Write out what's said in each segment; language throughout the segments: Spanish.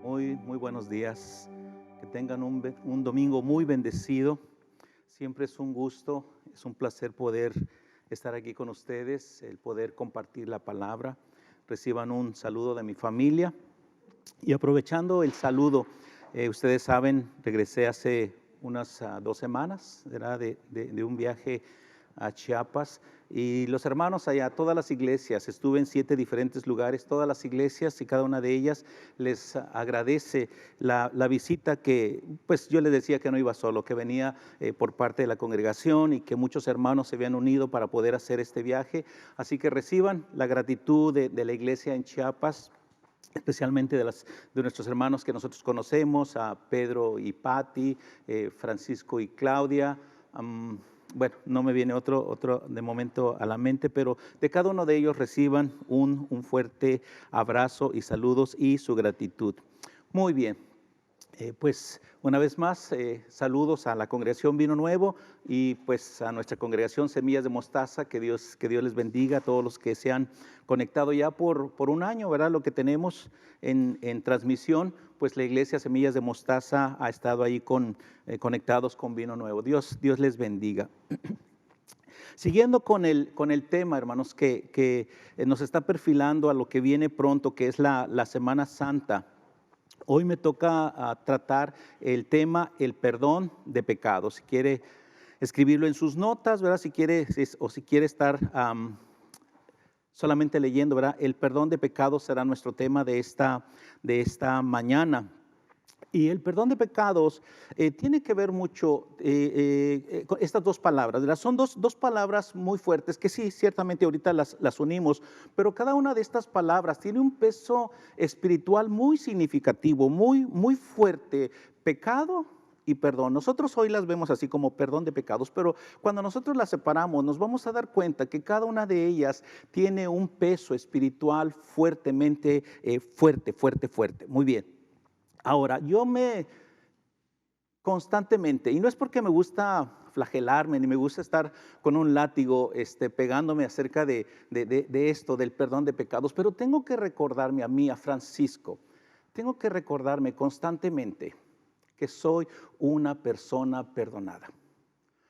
Muy buenos días. Que tengan un domingo muy bendecido. Siempre es un gusto, es un placer poder estar aquí con ustedes, el poder compartir la palabra. Reciban un saludo de mi familia. Y aprovechando el saludo, ustedes saben, regresé hace unas 2 semanas, ¿verdad? De un viaje a Chiapas, y los hermanos allá, todas las iglesias, estuve en 7 diferentes lugares, todas las iglesias y cada una de ellas les agradece la visita que, pues yo les decía que no iba solo, que venía por parte de la congregación y que muchos hermanos se habían unido para poder hacer este viaje. Así que reciban la gratitud de la iglesia en Chiapas, especialmente de nuestros hermanos que nosotros conocemos, a Pedro y Patti, Francisco y Claudia. Bueno, no me viene otro de momento a la mente, pero de cada uno de ellos reciban un fuerte abrazo y saludos y su gratitud. Muy bien. Pues una vez más, saludos a la congregación Vino Nuevo y pues a nuestra congregación Semillas de Mostaza. Que Dios les bendiga a todos los que se han conectado ya por un año, ¿verdad? Lo que tenemos en transmisión, pues la iglesia Semillas de Mostaza ha estado ahí conectados con Vino Nuevo. Dios les bendiga. Siguiendo con el tema, hermanos, que nos está perfilando a lo que viene pronto, que es la Semana Santa. Hoy me toca tratar el tema, el perdón de pecados. Si quiere escribirlo en sus notas, ¿verdad? Si quiere estar solamente leyendo, ¿verdad? El perdón de pecados será nuestro tema de esta mañana. Y el perdón de pecados tiene que ver mucho con estas dos palabras, ¿verdad? Son dos palabras muy fuertes que sí, ciertamente ahorita las unimos, pero cada una de estas palabras tiene un peso espiritual muy significativo, muy fuerte. Pecado y perdón. Nosotros hoy las vemos así como perdón de pecados, pero cuando nosotros las separamos nos vamos a dar cuenta que cada una de ellas tiene un peso espiritual fuertemente fuerte. Muy bien. Ahora, yo constantemente, y no es porque me gusta flagelarme, ni me gusta estar con un látigo pegándome acerca de esto, del perdón de pecados, pero tengo que recordarme a mí, a Francisco, tengo que recordarme constantemente que soy una persona perdonada.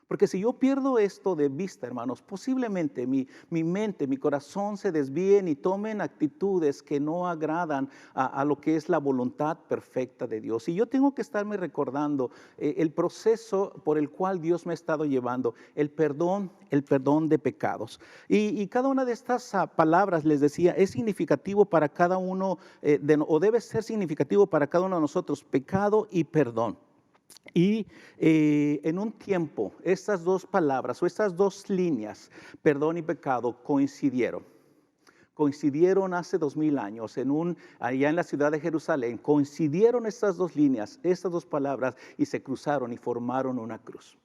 Porque si yo pierdo esto de vista, hermanos, posiblemente mi mente, mi corazón se desvíen y tomen actitudes que no agradan a lo que es la voluntad perfecta de Dios. Y yo tengo que estarme recordando el proceso por el cual Dios me ha estado llevando, el perdón de pecados. Y cada una de estas palabras, les decía, es significativo para cada uno, o debe ser significativo para cada uno de nosotros, pecado y perdón. Y en un tiempo, estas dos palabras o estas dos líneas, perdón y pecado, coincidieron hace 2000 años, allá en la ciudad de Jerusalén. Coincidieron estas dos líneas, estas dos palabras, y se cruzaron y formaron una cruz.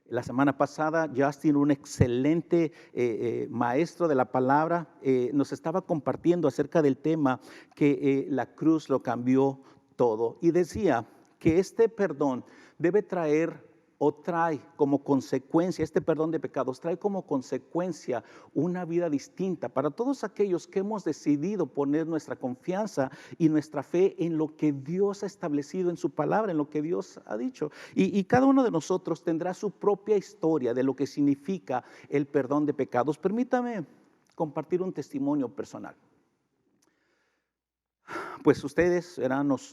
La semana pasada, Justin, un excelente maestro de la palabra, nos estaba compartiendo acerca del tema que la cruz lo cambió todo. Y decía que este perdón debe traer o trae como consecuencia, este perdón de pecados trae como consecuencia una vida distinta para todos aquellos que hemos decidido poner nuestra confianza y nuestra fe en lo que Dios ha establecido en su palabra, en lo que Dios ha dicho. Y cada uno de nosotros tendrá su propia historia de lo que significa el perdón de pecados. Permítame compartir un testimonio personal. Pues ustedes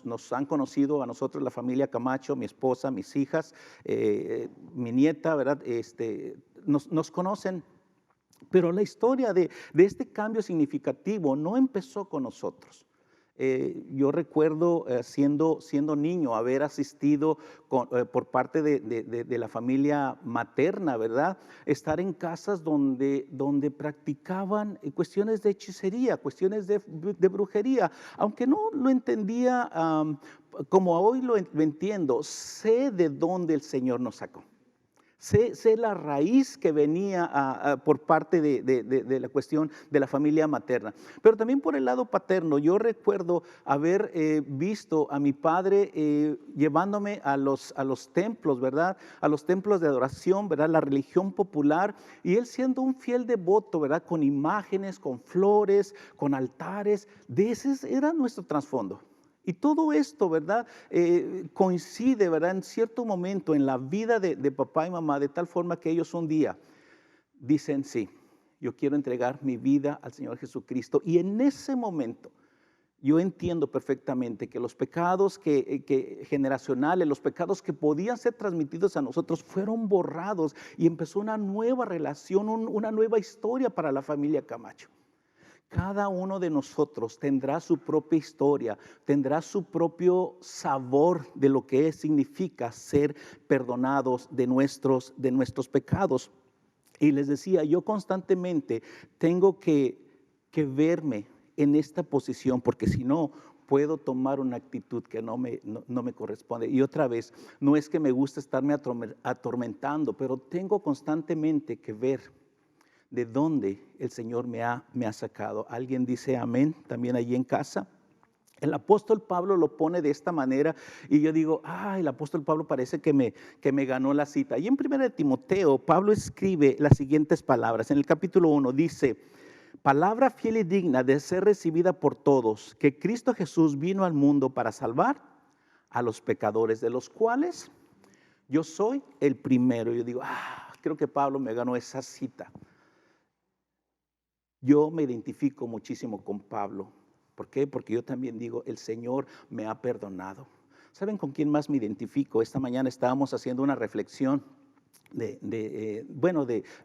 nos han conocido a nosotros, la familia Camacho, mi esposa, mis hijas, mi nieta, ¿verdad? Nos conocen, pero la historia de este cambio significativo no empezó con nosotros. Yo recuerdo siendo niño haber asistido por parte de la familia materna, ¿verdad? Estar en casas donde practicaban cuestiones de hechicería, cuestiones de brujería. Aunque no lo entendía como hoy lo entiendo, sé de dónde el Señor nos sacó. Sé la raíz que venía por parte de la cuestión de la familia materna. Pero también por el lado paterno, yo recuerdo haber visto a mi padre llevándome a los templos, ¿verdad? A los templos de adoración, ¿verdad? La religión popular, y él siendo un fiel devoto, ¿verdad? Con imágenes, con flores, con altares. De ese era nuestro trasfondo. Y todo esto, ¿verdad? Coincide, ¿verdad? En cierto momento en la vida de papá y mamá, de tal forma que ellos un día dicen, sí, yo quiero entregar mi vida al Señor Jesucristo. Y en ese momento yo entiendo perfectamente que los pecados generacionales, los pecados que podían ser transmitidos a nosotros fueron borrados y empezó una nueva relación, una nueva historia para la familia Camacho. Cada uno de nosotros tendrá su propia historia, tendrá su propio sabor de lo que significa ser perdonados de nuestros pecados. Y les decía, yo constantemente tengo que verme en esta posición, porque si no, puedo tomar una actitud que no me corresponde. Y otra vez, no es que me guste estarme atormentando, pero tengo constantemente que ver de dónde el Señor me ha sacado. ¿Alguien dice amén también allí en casa? El apóstol Pablo lo pone de esta manera y yo digo, el apóstol Pablo parece que me ganó la cita. Y en 1 Timoteo, Pablo escribe las siguientes palabras. En el capítulo 1 dice, palabra fiel y digna de ser recibida por todos, que Cristo Jesús vino al mundo para salvar a los pecadores, de los cuales yo soy el primero. Yo digo, creo que Pablo me ganó esa cita. Yo me identifico muchísimo con Pablo. ¿Por qué? Porque yo también digo, el Señor me ha perdonado. ¿Saben con quién más me identifico? Esta mañana estábamos haciendo una reflexión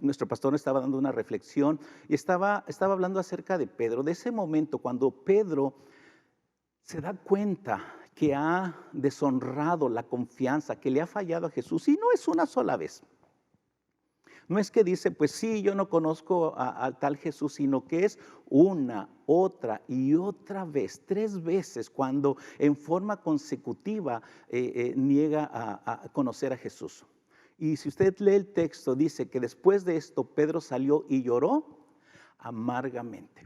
nuestro pastor estaba dando una reflexión y estaba hablando acerca de Pedro, de ese momento cuando Pedro se da cuenta que ha deshonrado la confianza, que le ha fallado a Jesús, y no es una sola vez. No es que dice, pues sí, yo no conozco al tal Jesús, sino que es una, otra y otra vez, 3 veces, cuando en forma consecutiva niega a conocer a Jesús. Y si usted lee el texto, dice que después de esto Pedro salió y lloró amargamente.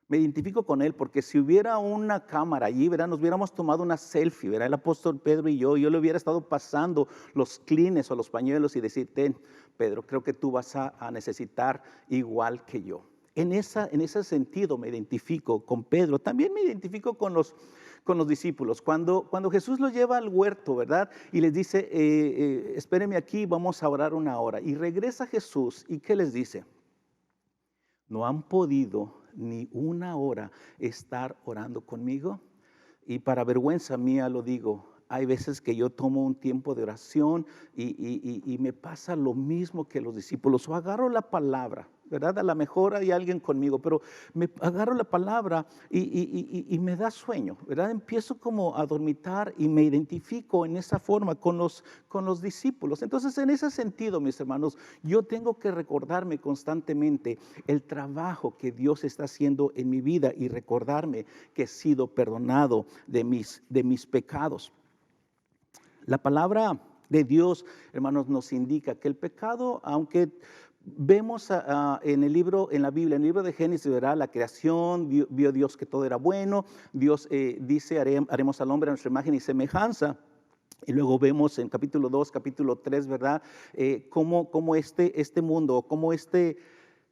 Me identifico con él porque si hubiera una cámara allí, ¿verdad? Nos hubiéramos tomado una selfie, ¿verdad? El apóstol Pedro y yo le hubiera estado pasando los clines o los pañuelos y decir, ten, Pedro, creo que tú vas a necesitar igual que yo. En ese sentido me identifico con Pedro. También me identifico con los discípulos. Cuando Jesús los lleva al huerto, ¿verdad? Y les dice, espérenme aquí, vamos a orar 1 hora. Y regresa Jesús, ¿y qué les dice? No han podido ni 1 hora estar orando conmigo. Y para vergüenza mía lo digo, hay veces que yo tomo un tiempo de oración y me pasa lo mismo que los discípulos, o agarro la palabra, ¿verdad? A lo mejor hay alguien conmigo, pero me agarro la palabra y me da sueño, ¿verdad? Empiezo como a dormitar y me identifico en esa forma con los discípulos. Entonces, en ese sentido, mis hermanos, yo tengo que recordarme constantemente el trabajo que Dios está haciendo en mi vida y recordarme que he sido perdonado de mis pecados. La palabra de Dios, hermanos, nos indica que el pecado, aunque vemos en el libro, en la Biblia, en el libro de Génesis, verá la creación, vio Dios que todo era bueno, Dios dice, haremos al hombre a nuestra imagen y semejanza. Y luego vemos en capítulo 2, capítulo 3, ¿verdad? Cómo este mundo, cómo este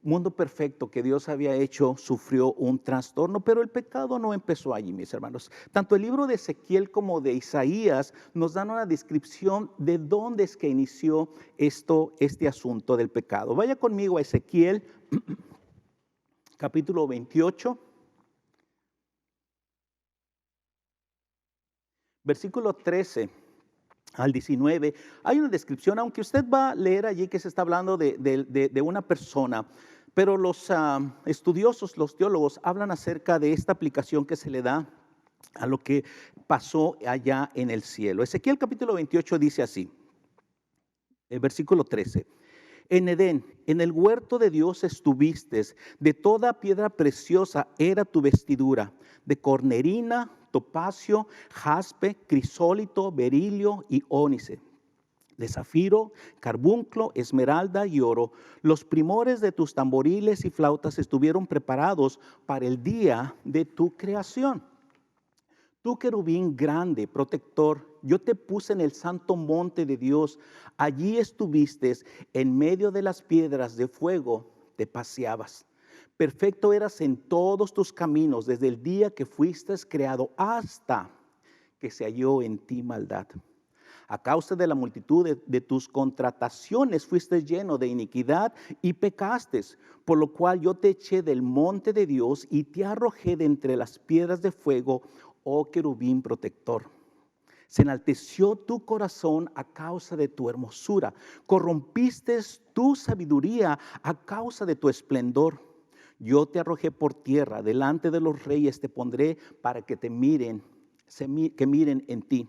mundo perfecto que Dios había hecho sufrió un trastorno, pero el pecado no empezó allí, mis hermanos. Tanto el libro de Ezequiel como de Isaías nos dan una descripción de dónde es que inició este asunto del pecado. Vaya conmigo a Ezequiel, capítulo 28, versículo 13 al 19. Hay una descripción, aunque usted va a leer allí que se está hablando de una persona, pero los estudiosos, los teólogos, hablan acerca de esta aplicación que se le da a lo que pasó allá en el cielo. Ezequiel capítulo 28 dice así, el versículo 13. En Edén, en el huerto de Dios estuviste, de toda piedra preciosa era tu vestidura, de cornerina, topacio, jaspe, crisólito, berilio y ónice, de zafiro, carbunclo, esmeralda y oro. Los primores de tus tamboriles y flautas estuvieron preparados para el día de tu creación. Tú, querubín grande, protector, yo te puse en el santo monte de Dios. Allí estuviste, en medio de las piedras de fuego te paseabas. Perfecto eras en todos tus caminos desde el día que fuiste creado hasta que se halló en ti maldad. A causa de la multitud de tus contrataciones fuiste lleno de iniquidad y pecaste, por lo cual yo te eché del monte de Dios y te arrojé de entre las piedras de fuego, oh querubín protector. Se enalteció tu corazón a causa de tu hermosura, corrompiste tu sabiduría a causa de tu esplendor. Yo te arrojé por tierra, delante de los reyes te pondré para que te miren, que miren en ti.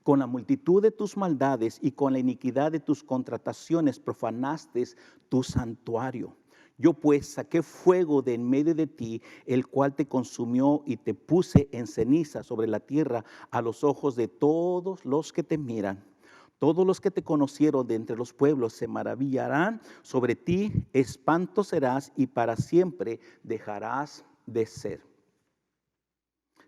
Con la multitud de tus maldades y con la iniquidad de tus contrataciones profanaste tu santuario. Yo pues saqué fuego de en medio de ti, el cual te consumió y te puse en ceniza sobre la tierra a los ojos de todos los que te miran. Todos los que te conocieron de entre los pueblos se maravillarán sobre ti, espanto serás y para siempre dejarás de ser.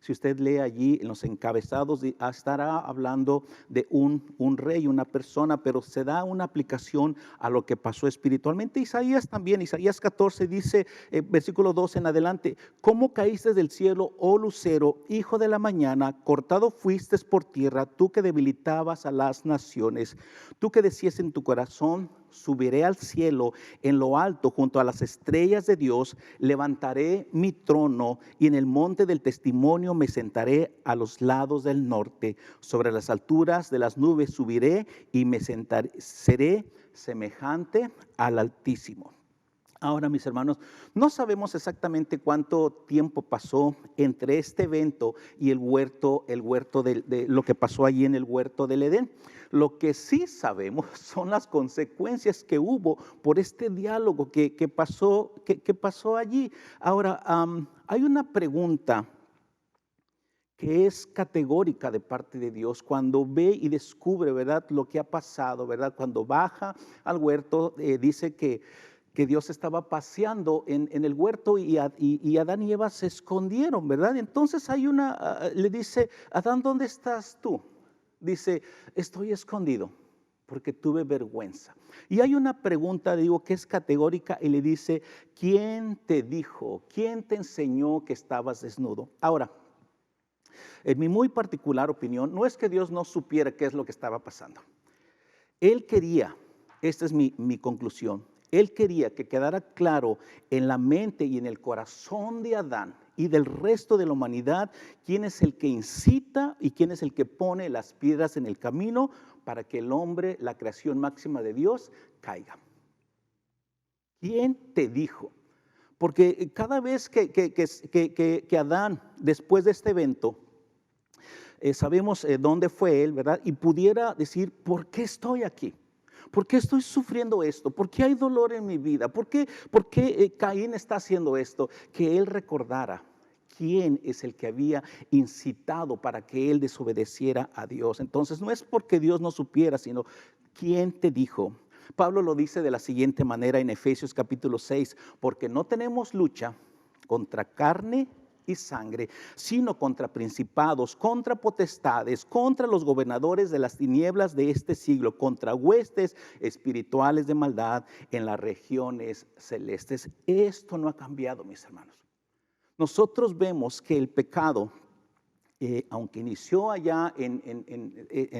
Si usted lee allí en los encabezados, estará hablando de un rey, una persona, pero se da una aplicación a lo que pasó espiritualmente. Isaías también, Isaías 14 dice, versículo 12 en adelante: ¿Cómo caíste del cielo, oh lucero, hijo de la mañana? Cortado fuiste por tierra, tú que debilitabas a las naciones. Tú que decías en tu corazón: subiré al cielo, en lo alto, junto a las estrellas de Dios, levantaré mi trono y en el monte del testimonio me sentaré a los lados del norte. Sobre las alturas de las nubes subiré y me sentaré, seré semejante al Altísimo. Ahora, mis hermanos, no sabemos exactamente cuánto tiempo pasó entre este evento y el huerto de lo que pasó allí en el huerto del Edén. Lo que sí sabemos son las consecuencias que hubo por este diálogo que pasó allí. Ahora, hay una pregunta que es categórica de parte de Dios cuando ve y descubre, ¿verdad?, lo que ha pasado, ¿verdad? Cuando baja al huerto, dice que Dios estaba paseando en el huerto y Adán y Eva se escondieron, ¿verdad? Entonces le dice: Adán, ¿dónde estás tú? Dice: estoy escondido porque tuve vergüenza. Y hay una pregunta, digo, que es categórica y le dice: ¿quién te dijo? ¿Quién te enseñó que estabas desnudo? Ahora, en mi muy particular opinión, no es que Dios no supiera qué es lo que estaba pasando. Él quería, esta es mi conclusión, Él quería que quedara claro en la mente y en el corazón de Adán y del resto de la humanidad quién es el que incita y quién es el que pone las piedras en el camino para que el hombre, la creación máxima de Dios, caiga. ¿Quién te dijo? Porque cada vez que Adán, después de este evento, sabemos dónde fue él, ¿verdad? Y pudiera decir: ¿por qué estoy aquí? ¿Por qué estoy sufriendo esto? ¿Por qué hay dolor en mi vida? ¿Por qué Caín está haciendo esto? Que él recordara quién es el que había incitado para que él desobedeciera a Dios. Entonces no es porque Dios no supiera, sino quién te dijo. Pablo lo dice de la siguiente manera en Efesios capítulo 6: porque no tenemos lucha contra carne y sangre, sino contra principados, contra potestades, contra los gobernadores de las tinieblas de este siglo, contra huestes espirituales de maldad en las regiones celestes. Esto no ha cambiado, mis hermanos. Nosotros vemos que el pecado, aunque inició allá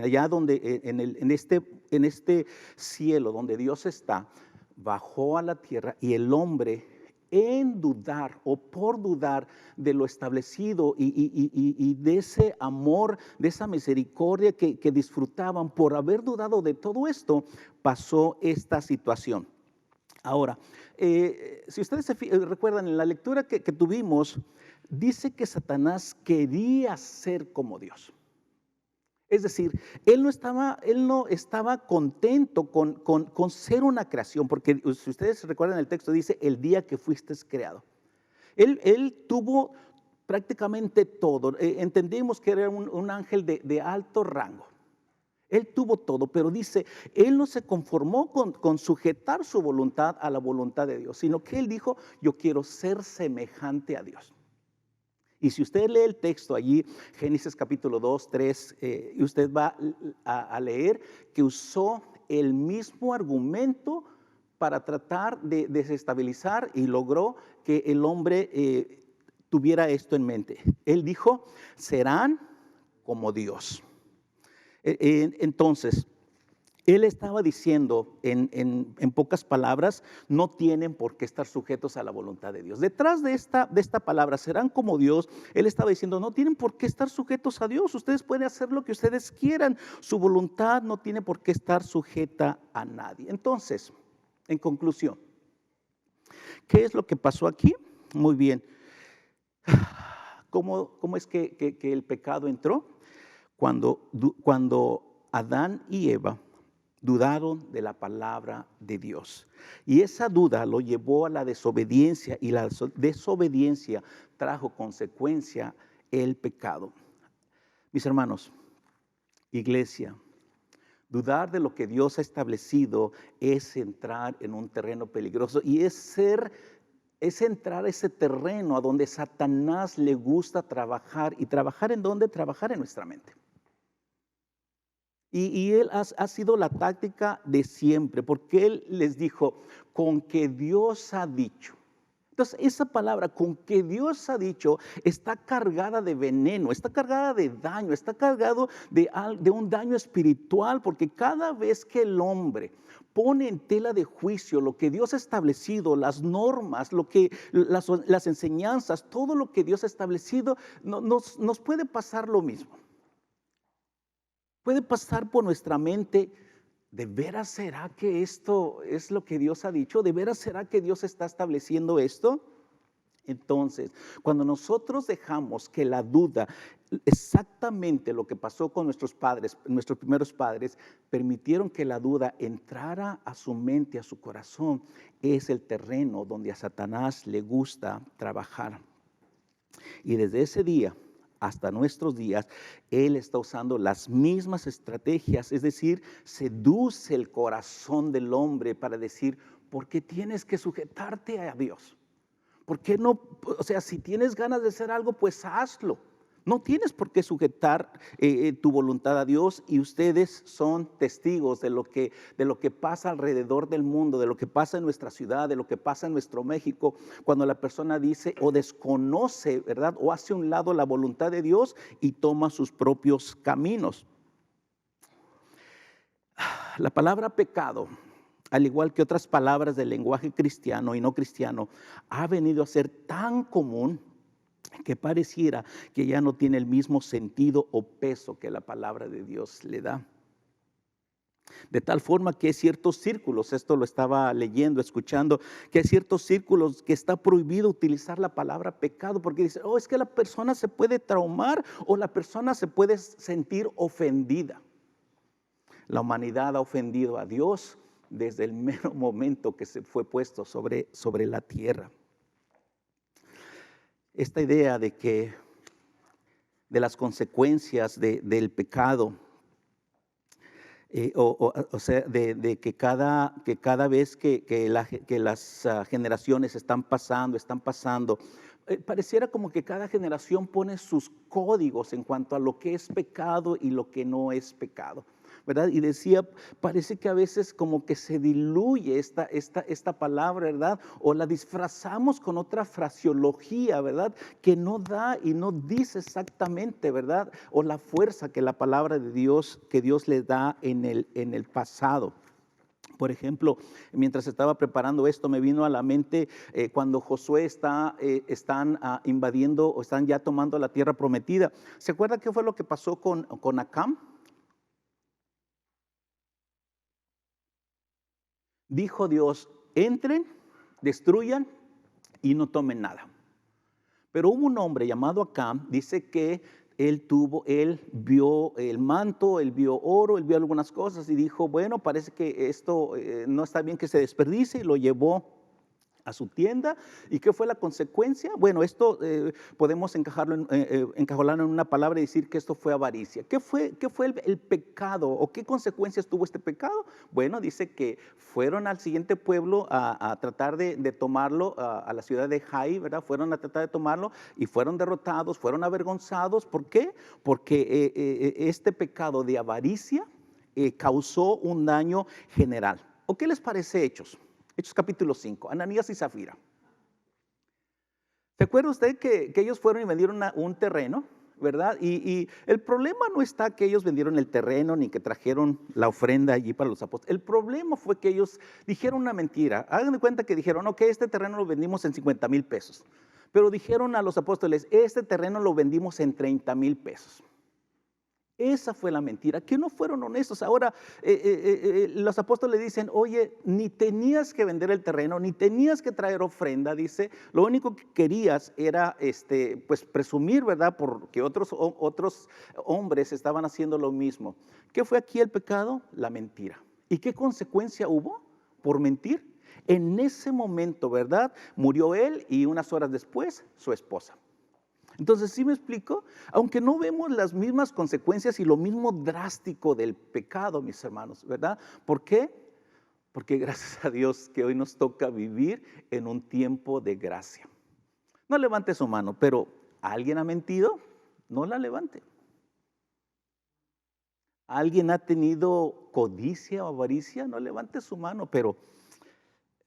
allá donde en este cielo donde Dios está, bajó a la tierra y el hombre, en dudar o por dudar de lo establecido y de ese amor, de esa misericordia que disfrutaban, por haber dudado de todo esto, pasó esta situación. Ahora, si ustedes recuerdan en la lectura que tuvimos, dice que Satanás quería ser como Dios. Es decir, él no estaba contento con ser una creación, porque si ustedes recuerdan el texto, dice: el día que fuiste creado. Él tuvo prácticamente todo. Entendimos que era un ángel de alto rango. Él tuvo todo, pero dice, él no se conformó con sujetar su voluntad a la voluntad de Dios, sino que él dijo: yo quiero ser semejante a Dios. Y si usted lee el texto allí, Génesis capítulo 2, 3, y usted va a leer que usó el mismo argumento para tratar de desestabilizar, y logró que el hombre tuviera esto en mente. Él dijo, serán como Dios. Entonces, él estaba diciendo en pocas palabras, no tienen por qué estar sujetos a la voluntad de Dios. Detrás de esta palabra, serán como Dios, él estaba diciendo, no tienen por qué estar sujetos a Dios. Ustedes pueden hacer lo que ustedes quieran. Su voluntad no tiene por qué estar sujeta a nadie. Entonces, en conclusión, ¿qué es lo que pasó aquí? Muy bien. ¿Cómo es que el pecado entró? Cuando Adán y Eva dudaron de la palabra de Dios. Y esa duda lo llevó a la desobediencia, y la desobediencia trajo consecuencia el pecado. Mis hermanos, iglesia, dudar de lo que Dios ha establecido es entrar en un terreno peligroso, y es entrar a ese terreno a donde Satanás le gusta trabajar. ¿Y trabajar en dónde? Trabajar en nuestra mente. Y él ha sido la táctica de siempre, porque él les dijo, con que Dios ha dicho. Entonces, esa palabra, con que Dios ha dicho, está cargada de veneno, está cargada de daño, está cargado de un daño espiritual, porque cada vez que el hombre pone en tela de juicio lo que Dios ha establecido, las normas, las enseñanzas, todo lo que Dios ha establecido, nos puede pasar lo mismo. Puede pasar por nuestra mente, ¿de veras será que esto es lo que Dios ha dicho? ¿De veras será que Dios está estableciendo esto? Entonces, cuando nosotros dejamos que la duda, exactamente lo que pasó con nuestros padres, nuestros primeros padres, permitieron que la duda entrara a su mente, a su corazón, es el terreno donde a Satanás le gusta trabajar. Y desde ese día hasta nuestros días, él está usando las mismas estrategias, es decir, seduce el corazón del hombre para decir, ¿por qué tienes que sujetarte a Dios? ¿Por qué no? O sea, si tienes ganas de hacer algo, pues hazlo. No tienes por qué sujetar tu voluntad a Dios, y ustedes son testigos de lo que pasa alrededor del mundo, de lo que pasa en nuestra ciudad, de lo que pasa en nuestro México, cuando la persona dice o desconoce, ¿verdad? O hace a un lado la voluntad de Dios y toma sus propios caminos. La palabra pecado, al igual que otras palabras del lenguaje cristiano y no cristiano, ha venido a ser tan común que pareciera que ya no tiene el mismo sentido o peso que la palabra de Dios le da. De tal forma que hay ciertos círculos, esto lo estaba leyendo, escuchando, que hay ciertos círculos que está prohibido utilizar la palabra pecado, porque dice, es que la persona se puede traumar o la persona se puede sentir ofendida. La humanidad ha ofendido a Dios desde el mero momento que se fue puesto sobre la tierra. Esta idea de las consecuencias del pecado, o sea, de que cada vez que las generaciones están pasando, pareciera como que cada generación pone sus códigos en cuanto a lo que es pecado y lo que no es pecado, ¿verdad? Y decía, parece que a veces como que se diluye esta palabra, ¿verdad? O la disfrazamos con otra fraseología, ¿verdad? Que no da y no dice exactamente, ¿verdad? O la fuerza que la palabra de Dios, que Dios le da en el pasado. Por ejemplo, mientras estaba preparando esto, me vino a la mente cuando Josué están invadiendo o están ya tomando la tierra prometida. ¿Se acuerda qué fue lo que pasó con Acán? Dijo Dios, entren, destruyan y no tomen nada. Pero hubo un hombre llamado Acán, dice que él vio el manto, él vio oro, él vio algunas cosas y dijo, bueno, parece que esto no está bien que se desperdicie, y lo llevó a su tienda. ¿Y qué fue la consecuencia? Bueno, esto podemos encajolarlo en una palabra y decir que esto fue avaricia. ¿Qué fue el pecado o qué consecuencias tuvo este pecado? Bueno, dice que fueron al siguiente pueblo a tratar de tomarlo, a la ciudad de Jai, ¿verdad? Fueron a tratar de tomarlo y fueron derrotados, fueron avergonzados. ¿Por qué? Porque este pecado de avaricia causó un daño general. ¿O qué les parece Hechos? Hechos capítulo 5, Ananías y Zafira. ¿Se acuerda usted que ellos fueron y vendieron un terreno, verdad? Y el problema no está que ellos vendieron el terreno ni que trajeron la ofrenda allí para los apóstoles. El problema fue que ellos dijeron una mentira. Hagan de cuenta que dijeron, ok, este terreno lo vendimos en 50,000 pesos. Pero dijeron a los apóstoles, este terreno lo vendimos en 30,000 pesos. Esa fue la mentira, que no fueron honestos. Ahora los apóstoles dicen, oye, ni tenías que vender el terreno, ni tenías que traer ofrenda, dice, lo único que querías era pues presumir, ¿verdad? Porque otros hombres estaban haciendo lo mismo. ¿Qué fue aquí el pecado? La mentira. ¿Y qué consecuencia hubo por mentir? En ese momento, ¿verdad? Murió él y unas horas después su esposa. Entonces, ¿sí me explico? Aunque no vemos las mismas consecuencias y lo mismo drástico del pecado, mis hermanos, ¿verdad? ¿Por qué? Porque gracias a Dios que hoy nos toca vivir en un tiempo de gracia. No levante su mano, pero ¿alguien ha mentido? No la levante. ¿Alguien ha tenido codicia o avaricia? No levante su mano, pero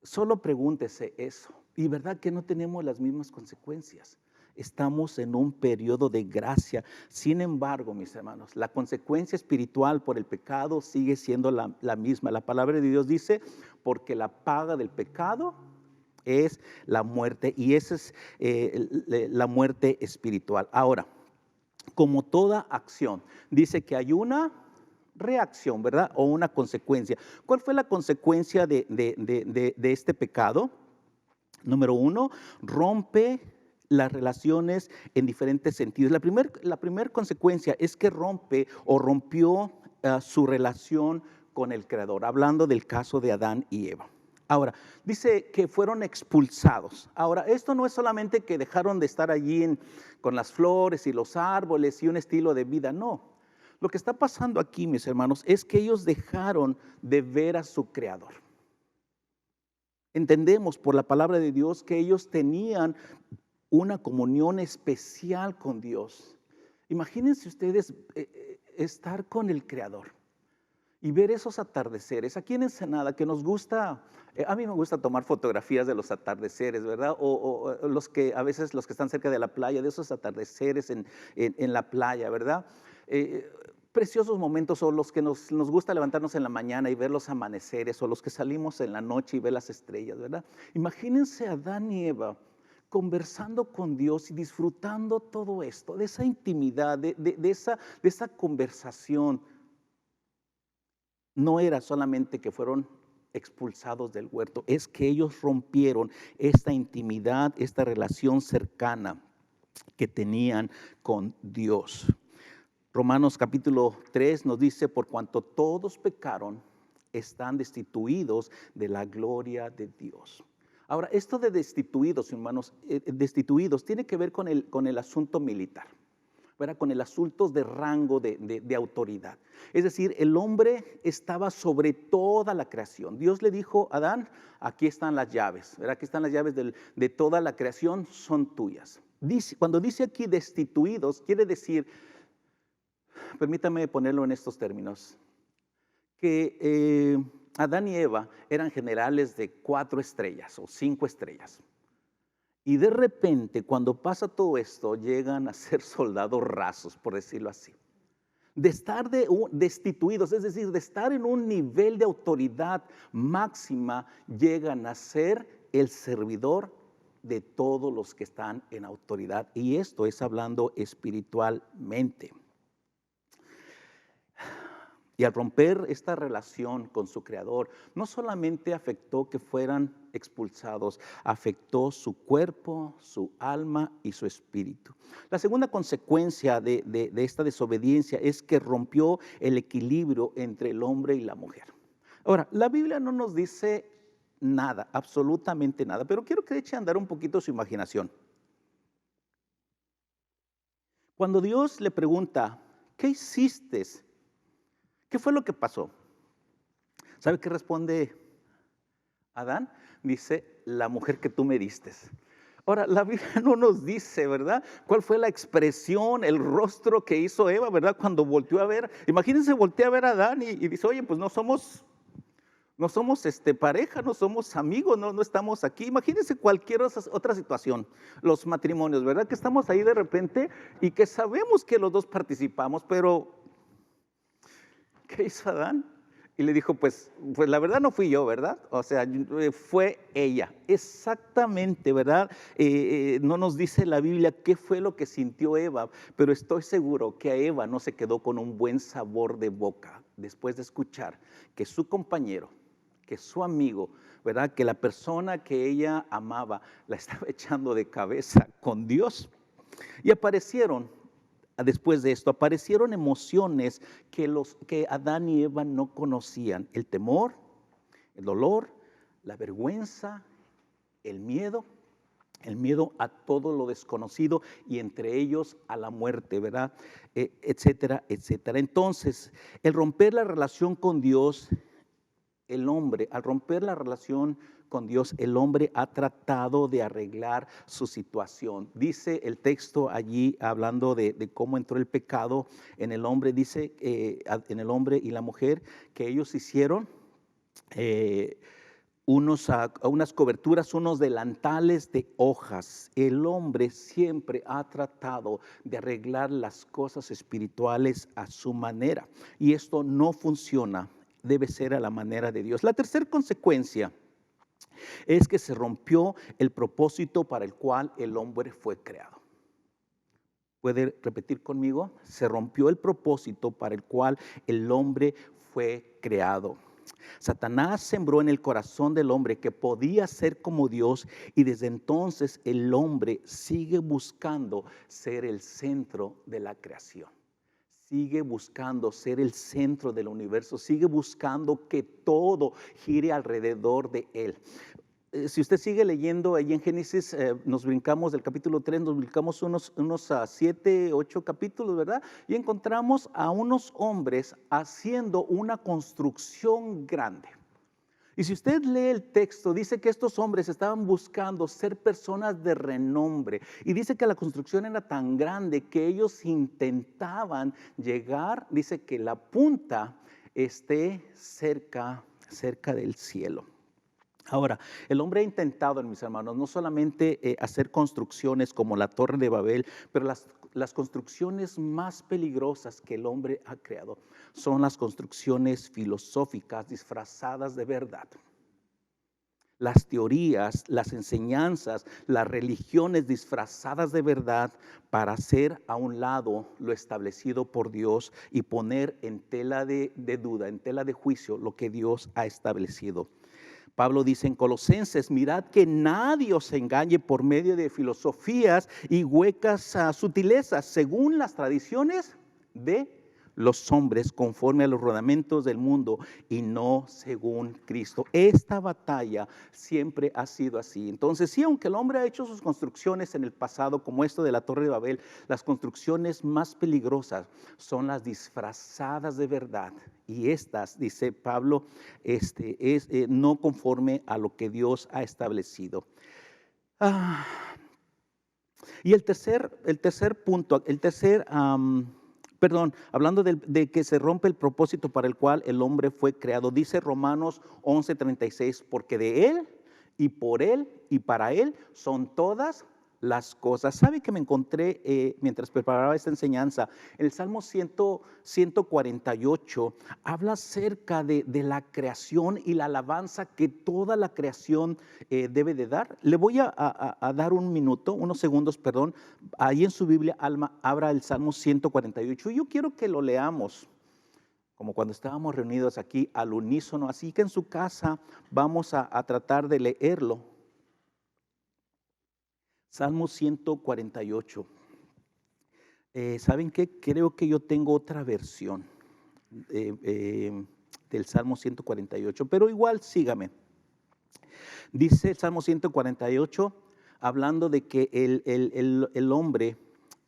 solo pregúntese eso. Y verdad que no tenemos las mismas consecuencias. Estamos en un periodo de gracia. Sin embargo, mis hermanos, la consecuencia espiritual por el pecado sigue siendo la misma. La palabra de Dios dice, porque la paga del pecado es la muerte, y esa es la muerte espiritual. Ahora, como toda acción, dice que hay una reacción, ¿verdad? O una consecuencia. ¿Cuál fue la consecuencia de este pecado? Número 1, rompe las relaciones en diferentes sentidos. La primer consecuencia es que rompió su relación con el Creador, hablando del caso de Adán y Eva. Ahora, dice que fueron expulsados. Ahora, esto no es solamente que dejaron de estar allí con las flores y los árboles y un estilo de vida, no. Lo que está pasando aquí, mis hermanos, es que ellos dejaron de ver a su Creador. Entendemos por la palabra de Dios que ellos tenían una comunión especial con Dios. Imagínense ustedes estar con el Creador y ver esos atardeceres. Aquí en Ensenada, que nos gusta, a mí me gusta tomar fotografías de los atardeceres, ¿verdad? O a veces los que están cerca de la playa, de esos atardeceres en la playa, ¿verdad? Preciosos momentos, o los que nos gusta levantarnos en la mañana y ver los amaneceres, o los que salimos en la noche y ver las estrellas, ¿verdad? Imagínense a Adán y Eva conversando con Dios y disfrutando todo esto, de esa intimidad, de esa conversación. No era solamente que fueron expulsados del huerto, es que ellos rompieron esta intimidad, esta relación cercana que tenían con Dios. Romanos capítulo 3 nos dice, por cuanto todos pecaron, están destituidos de la gloria de Dios. Ahora, esto de destituidos, hermanos, destituidos tiene que ver con el asunto militar, ¿verdad? Con el asunto de rango de autoridad. Es decir, el hombre estaba sobre toda la creación. Dios le dijo a Adán, aquí están las llaves, ¿verdad? Aquí están las llaves de toda la creación, son tuyas. Cuando dice aquí destituidos, quiere decir, permítame ponerlo en estos términos, que Adán y Eva eran generales de 4 estrellas o 5 estrellas. Y de repente, cuando pasa todo esto, llegan a ser soldados rasos, por decirlo así. De estar destituidos, es decir, de estar en un nivel de autoridad máxima, llegan a ser el servidor de todos los que están en autoridad. Y esto es hablando espiritualmente. Y al romper esta relación con su Creador, no solamente afectó que fueran expulsados, afectó su cuerpo, su alma y su espíritu. La segunda consecuencia de esta desobediencia es que rompió el equilibrio entre el hombre y la mujer. Ahora, la Biblia no nos dice nada, absolutamente nada, pero quiero que eche a andar un poquito su imaginación. Cuando Dios le pregunta, ¿qué hiciste? ¿Qué fue lo que pasó? ¿Sabe qué responde Adán? Dice, la mujer que tú me diste. Ahora, la Biblia no nos dice, ¿verdad? ¿Cuál fue la expresión, el rostro que hizo Eva, ¿verdad? Cuando volteó a ver, imagínense, voltea a ver a Adán y dice, oye, pues no somos No somos pareja, no somos amigos, no estamos aquí. Imagínense cualquier otra situación, los matrimonios, ¿verdad? Que estamos ahí de repente y que sabemos que los dos participamos, pero ¿qué hizo Adán? Y le dijo, pues la verdad no fui yo, ¿verdad? O sea, fue ella. Exactamente, ¿verdad? No nos dice la Biblia qué fue lo que sintió Eva, pero estoy seguro que a Eva no se quedó con un buen sabor de boca después de escuchar que su compañero, que su amigo, ¿verdad? Que la persona que ella amaba la estaba echando de cabeza con Dios. Y después de esto, aparecieron emociones que Adán y Eva no conocían: el temor, el dolor, la vergüenza, el miedo a todo lo desconocido y entre ellos a la muerte, ¿verdad? Etcétera, etcétera. Entonces, el romper la relación con Dios, al romper la relación con Dios, el hombre ha tratado de arreglar su situación. Dice el texto allí, hablando de cómo entró el pecado en el hombre, dice en el hombre y la mujer, que ellos hicieron unas coberturas, unos delantales de hojas. El hombre siempre ha tratado de arreglar las cosas espirituales a su manera, y esto no funciona. Debe ser a la manera de Dios. La tercera consecuencia es que se rompió el propósito para el cual el hombre fue creado. ¿Puede repetir conmigo? Se rompió el propósito para el cual el hombre fue creado. Satanás sembró en el corazón del hombre que podía ser como Dios, y desde entonces el hombre sigue buscando ser el centro de la creación. Sigue buscando ser el centro del universo, sigue buscando que todo gire alrededor de él. Si usted sigue leyendo ahí en Génesis, nos brincamos del capítulo 3, nos brincamos unos 7, 8 capítulos, ¿verdad? Y encontramos a unos hombres haciendo una construcción grande. Y si usted lee el texto, dice que estos hombres estaban buscando ser personas de renombre. Y dice que la construcción era tan grande que ellos intentaban llegar, dice que la punta esté cerca del cielo. Ahora, el hombre ha intentado, mis hermanos, no solamente hacer construcciones como la Torre de Babel, pero las construcciones más peligrosas que el hombre ha creado son las construcciones filosóficas disfrazadas de verdad. Las teorías, las enseñanzas, las religiones disfrazadas de verdad para hacer a un lado lo establecido por Dios y poner en tela de duda, en tela de juicio lo que Dios ha establecido. Pablo dice en Colosenses: mirad que nadie os engañe por medio de filosofías y huecas sutilezas, según las tradiciones de los hombres, conforme a los rudimientos del mundo y no según Cristo. Esta batalla siempre ha sido así. Entonces, sí, aunque el hombre ha hecho sus construcciones en el pasado, como esto de la Torre de Babel, las construcciones más peligrosas son las disfrazadas de verdad. Y estas, dice Pablo, es no conforme a lo que Dios ha establecido. Y el tercer punto, hablando de que se rompe el propósito para el cual el hombre fue creado, dice Romanos 11:36, porque de él y por él y para él son todas las cosas. ¿Sabe que me encontré mientras preparaba esta enseñanza? El Salmo 148 habla acerca de la creación y la alabanza que toda la creación debe de dar. Le voy a dar unos segundos, ahí en su Biblia, abra el Salmo 148. Yo quiero que lo leamos como cuando estábamos reunidos aquí al unísono, así que en su casa vamos a tratar de leerlo. Salmo 148. ¿Saben qué? Creo que yo tengo otra versión del Salmo 148, pero igual sígame. Dice el Salmo 148, hablando de que el hombre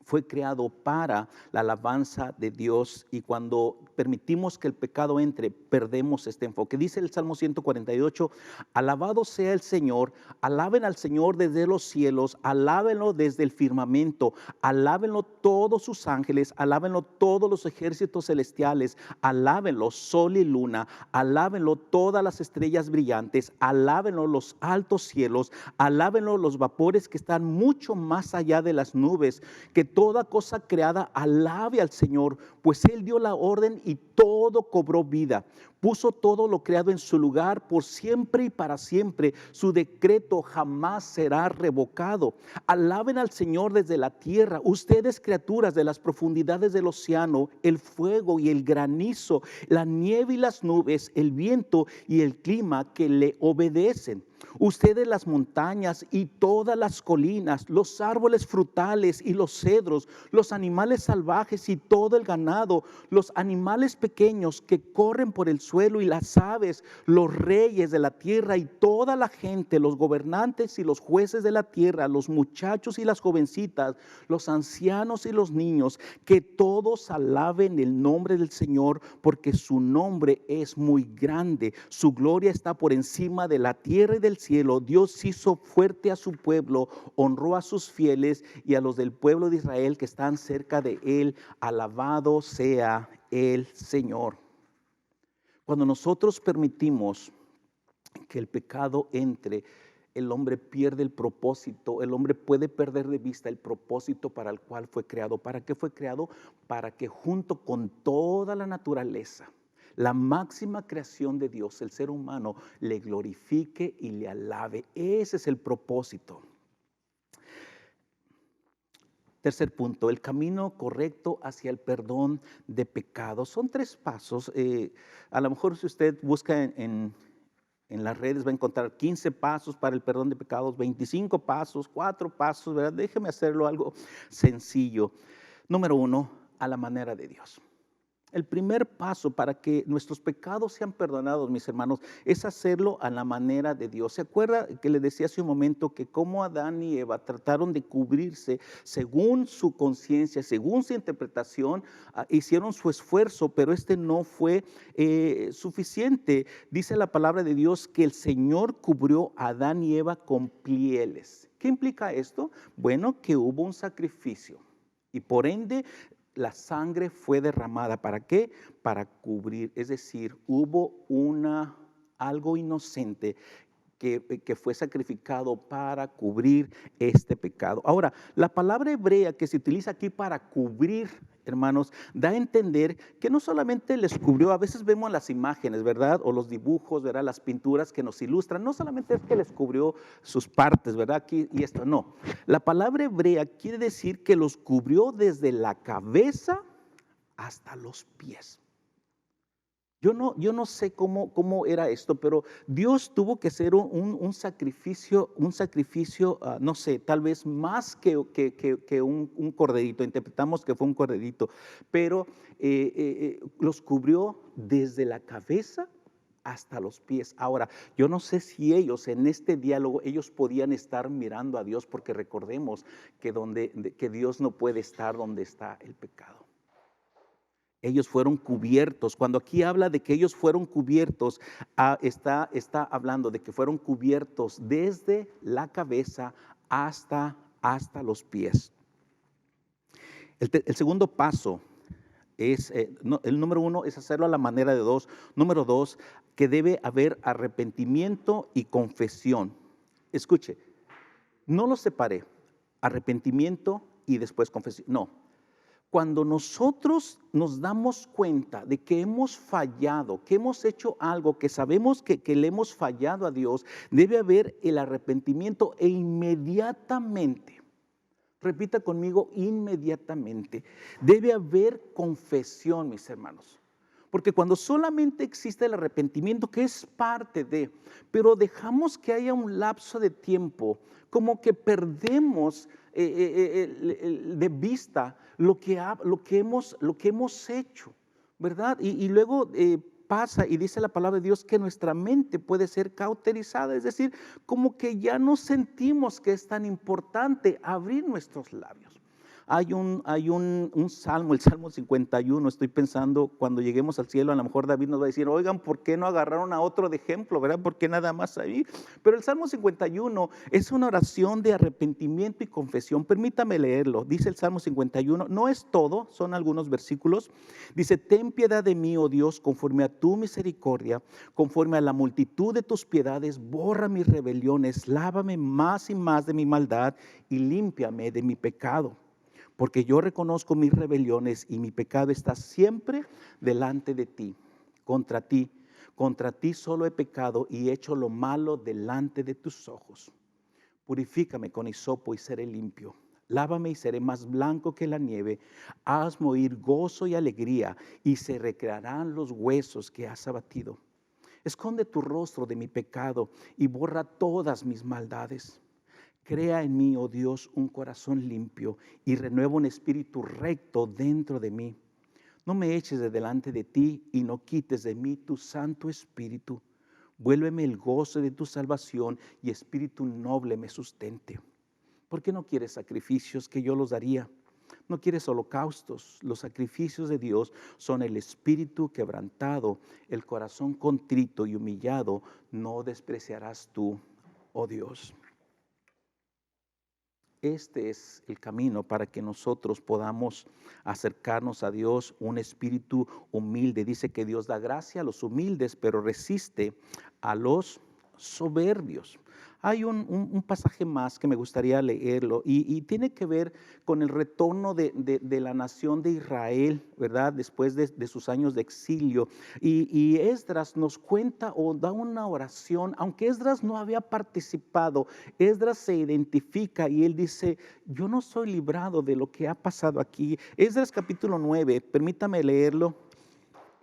fue creado para la alabanza de Dios, y cuando permitimos que el pecado entre, perdemos este enfoque. Dice el Salmo 148, alabado sea el Señor, alaben al Señor desde los cielos, alábenlo desde el firmamento, alábenlo todos sus ángeles, alábenlo todos los ejércitos celestiales, alábenlo sol y luna, alábenlo todas las estrellas brillantes, alábenlo los altos cielos, alábenlo los vapores que están mucho más allá de las nubes. Que toda cosa creada alabe al Señor, pues Él dio la orden y todo cobró vida. Puso todo lo creado en su lugar por siempre y para siempre. Su decreto jamás será revocado. Alaben al Señor desde la tierra, ustedes criaturas de las profundidades del océano, el fuego y el granizo, la nieve y las nubes, el viento y el clima que le obedecen. Ustedes las montañas y todas las colinas, los árboles frutales y los cedros, los animales salvajes y todo el ganado, los animales pequeños que corren por el suelo y las aves, los reyes de la tierra y toda la gente, los gobernantes y los jueces de la tierra, los muchachos y las jovencitas, los ancianos y los niños, que todos alaben el nombre del Señor, porque su nombre es muy grande, su gloria está por encima de la tierra y del cielo. Dios hizo fuerte a su pueblo, honró a sus fieles y a los del pueblo de Israel que están cerca de él. Alabado sea el Señor. Cuando nosotros permitimos que el pecado entre, el hombre pierde el propósito, el hombre puede perder de vista el propósito para el cual fue creado. ¿Para qué fue creado? Para que junto con toda la naturaleza, la máxima creación de Dios, el ser humano, le glorifique y le alabe. Ese es el propósito. Tercer punto, el camino correcto hacia el perdón de pecados. Son 3 pasos. A lo mejor si usted busca en las redes va a encontrar 15 pasos para el perdón de pecados, 25 pasos, 4 pasos, ¿verdad? Déjeme hacerlo algo sencillo. Número 1, a la manera de Dios. El primer paso para que nuestros pecados sean perdonados, mis hermanos, es hacerlo a la manera de Dios. ¿Se acuerda que le decía hace un momento que como Adán y Eva trataron de cubrirse según su conciencia, según su interpretación, hicieron su esfuerzo, pero este no fue suficiente? Dice la palabra de Dios que el Señor cubrió a Adán y Eva con pieles. ¿Qué implica esto? Bueno, que hubo un sacrificio y por ende la sangre fue derramada. ¿Para qué? Para cubrir, es decir, hubo algo inocente que fue sacrificado para cubrir este pecado. Ahora, la palabra hebrea que se utiliza aquí para cubrir, hermanos, da a entender que no solamente les cubrió, a veces vemos las imágenes, ¿verdad? O los dibujos, ¿verdad? Las pinturas que nos ilustran, no solamente es que les cubrió sus partes, ¿verdad? Aquí y esto, no. La palabra hebrea quiere decir que los cubrió desde la cabeza hasta los pies. Yo no sé cómo era esto, pero Dios tuvo que hacer un sacrificio, no sé, tal vez más que un corderito. Interpretamos que fue un corderito, pero los cubrió desde la cabeza hasta los pies. Ahora, yo no sé si ellos en este diálogo, ellos podían estar mirando a Dios, porque recordemos que Dios no puede estar donde está el pecado. Ellos fueron cubiertos. Cuando aquí habla de que ellos fueron cubiertos, está hablando de que fueron cubiertos desde la cabeza hasta los pies. El segundo paso es, el número 1 es hacerlo a la manera de Dios. Número 2, que debe haber arrepentimiento y confesión. Escuche, no lo separé, arrepentimiento y después confesión. No. Cuando nosotros nos damos cuenta de que hemos fallado, que hemos hecho algo, que sabemos que le hemos fallado a Dios, debe haber el arrepentimiento e inmediatamente, repita conmigo, inmediatamente, debe haber confesión, mis hermanos. Porque cuando solamente existe el arrepentimiento, que es parte de, pero dejamos que haya un lapso de tiempo, como que perdemos de vista lo que hemos hecho, ¿verdad? Y luego pasa y dice la palabra de Dios que nuestra mente puede ser cauterizada, es decir, como que ya no sentimos que es tan importante abrir nuestros labios. un salmo, el Salmo 51, estoy pensando, cuando lleguemos al cielo, a lo mejor David nos va a decir, oigan, ¿por qué no agarraron a otro de ejemplo, verdad? ¿Por qué nada más ahí? Pero el Salmo 51 es una oración de arrepentimiento y confesión. Permítame leerlo. Dice el Salmo 51, no es todo, son algunos versículos. Dice, ten piedad de mí, oh Dios, conforme a tu misericordia, conforme a la multitud de tus piedades, borra mis rebeliones, lávame más y más de mi maldad y límpiame de mi pecado. Porque yo reconozco mis rebeliones y mi pecado está siempre delante de ti. Contra ti solo he pecado y hecho lo malo delante de tus ojos. Purifícame con hisopo y seré limpio. Lávame y seré más blanco que la nieve. Hazme oír gozo y alegría y se recrearán los huesos que has abatido. Esconde tu rostro de mi pecado y borra todas mis maldades. Crea en mí, oh Dios, un corazón limpio y renueva un espíritu recto dentro de mí. No me eches de delante de ti y no quites de mí tu Santo Espíritu. Vuélveme el gozo de tu salvación y espíritu noble me sustente. ¿Por qué no quieres sacrificios que yo los daría? No quieres holocaustos. Los sacrificios de Dios son el espíritu quebrantado, el corazón contrito y humillado. No despreciarás tú, oh Dios. Este es el camino para que nosotros podamos acercarnos a Dios, un espíritu humilde. Dice que Dios da gracia a los humildes, pero resiste a los soberbios. Hay un pasaje más que me gustaría leerlo y tiene que ver con el retorno de la nación de Israel, ¿verdad? Después de sus años de exilio. Y Esdras nos cuenta o da una oración, aunque Esdras no había participado. Esdras se identifica y él dice, yo no soy librado de lo que ha pasado aquí. Esdras capítulo 9, permítame leerlo.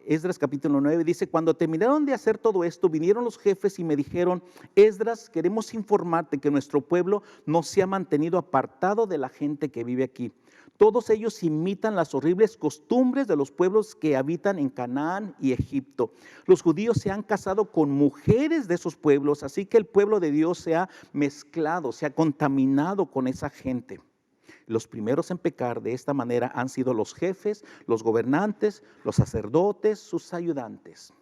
Esdras capítulo 9 dice, cuando terminaron de hacer todo esto, vinieron los jefes y me dijeron, Esdras, queremos informarte que nuestro pueblo no se ha mantenido apartado de la gente que vive aquí. Todos ellos imitan las horribles costumbres de los pueblos que habitan en Canaán y Egipto. Los judíos se han casado con mujeres de esos pueblos, así que el pueblo de Dios se ha mezclado, se ha contaminado con esa gente. Los primeros en pecar de esta manera han sido los jefes, los gobernantes, los sacerdotes, sus ayudantes.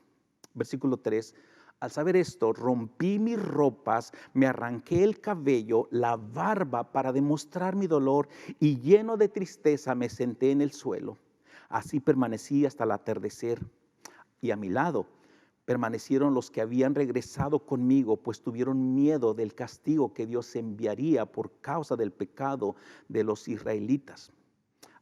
Versículo 3. Al saber esto, rompí mis ropas, me arranqué el cabello, la barba para demostrar mi dolor y lleno de tristeza me senté en el suelo. Así permanecí hasta el atardecer y a mi lado permanecieron los que habían regresado conmigo, pues tuvieron miedo del castigo que Dios enviaría por causa del pecado de los israelitas.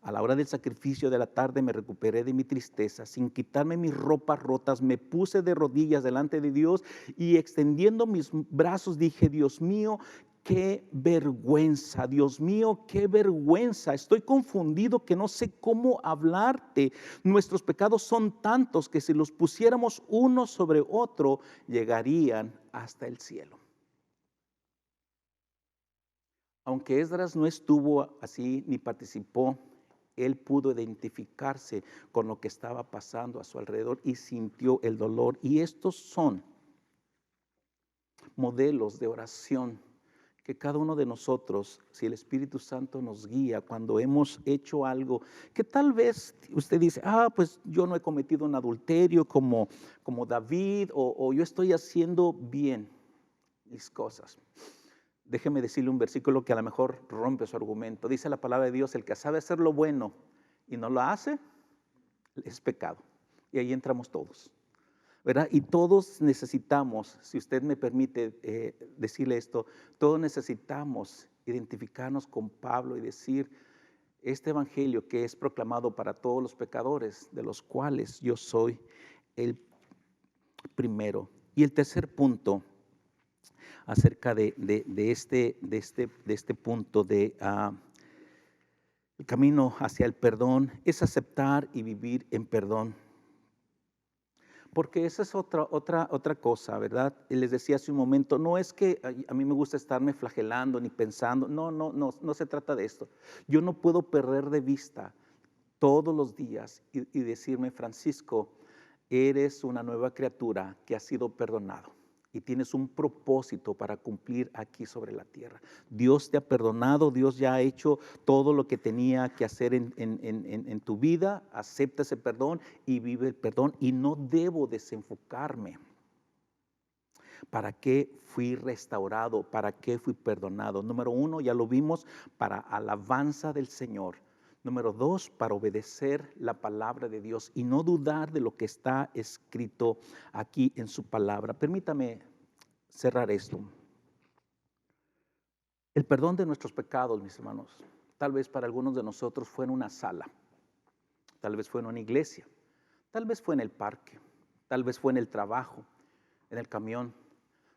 A la hora del sacrificio de la tarde me recuperé de mi tristeza. Sin quitarme mis ropas rotas, me puse de rodillas delante de Dios y extendiendo mis brazos dije, Dios mío, qué vergüenza, Dios mío, qué vergüenza. Estoy confundido que no sé cómo hablarte. Nuestros pecados son tantos que si los pusiéramos uno sobre otro, llegarían hasta el cielo. Aunque Esdras no estuvo así ni participó, él pudo identificarse con lo que estaba pasando a su alrededor y sintió el dolor. Y estos son modelos de oración que cada uno de nosotros, si el Espíritu Santo nos guía cuando hemos hecho algo que tal vez usted dice, pues yo no he cometido un adulterio como David o yo estoy haciendo bien mis cosas. Déjeme decirle un versículo que a lo mejor rompe su argumento. Dice la palabra de Dios, el que sabe hacer lo bueno y no lo hace, es pecado. Y ahí entramos todos, ¿verdad? Y todos necesitamos, si usted me permite decirle esto, todos necesitamos identificarnos con Pablo y decir, este evangelio que es proclamado para todos los pecadores, de los cuales yo soy el primero. Y el tercer punto, acerca de este punto de el camino hacia el perdón, es aceptar y vivir en perdón. Porque esa es otra cosa, ¿verdad? Y les decía hace un momento, no es que a mí me gusta estarme flagelando ni pensando, no se trata de esto. Yo no puedo perder de vista todos los días y decirme, Francisco, eres una nueva criatura que ha sido perdonado. y tienes un propósito para cumplir aquí sobre la tierra. Dios te ha perdonado, Dios ya ha hecho todo lo que tenía que hacer en tu vida. Acepta ese perdón y vive el perdón, y no debo desenfocarme. ¿Para qué fui restaurado? ¿Para qué fui perdonado? Número 1, ya lo vimos, para alabanza del Señor. Número 2, para obedecer la palabra de Dios y no dudar de lo que está escrito aquí en su palabra. Permítame cerrar esto. El perdón de nuestros pecados, mis hermanos, tal vez para algunos de nosotros fue en una sala, tal vez fue en una iglesia, tal vez fue en el parque, tal vez fue en el trabajo, en el camión.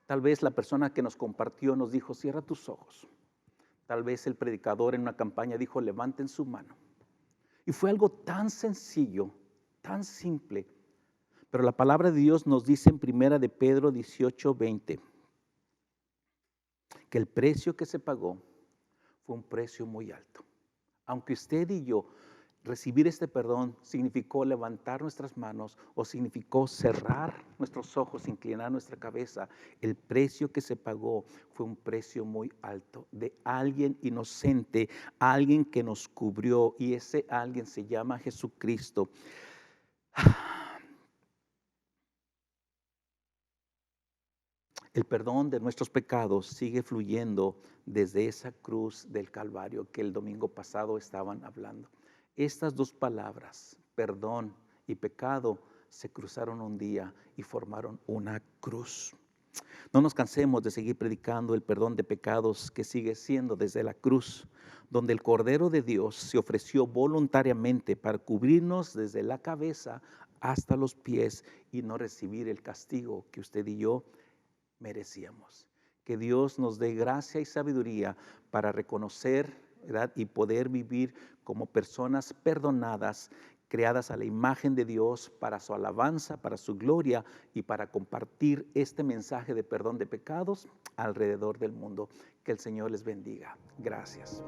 Tal vez la persona que nos compartió nos dijo, cierra tus ojos. Tal vez el predicador en una campaña dijo, levanten su mano. Y fue algo tan sencillo, tan simple. Pero la palabra de Dios nos dice en 1 de Pedro 18:20 que el precio que se pagó fue un precio muy alto. Aunque usted y yo recibir este perdón significó levantar nuestras manos o significó cerrar nuestros ojos, inclinar nuestra cabeza, el precio que se pagó fue un precio muy alto de alguien inocente, alguien que nos cubrió, y ese alguien se llama Jesucristo. El perdón de nuestros pecados sigue fluyendo desde esa cruz del Calvario que el domingo pasado estaban hablando. Estas dos palabras, perdón y pecado, se cruzaron un día y formaron una cruz. No nos cansemos de seguir predicando el perdón de pecados que sigue siendo desde la cruz, donde el Cordero de Dios se ofreció voluntariamente para cubrirnos desde la cabeza hasta los pies y no recibir el castigo que usted y yo merecíamos. Que Dios nos dé gracia y sabiduría para reconocer, ¿verdad?, y poder vivir como personas perdonadas, creadas a la imagen de Dios para su alabanza, para su gloria y para compartir este mensaje de perdón de pecados alrededor del mundo. Que el Señor les bendiga. Gracias.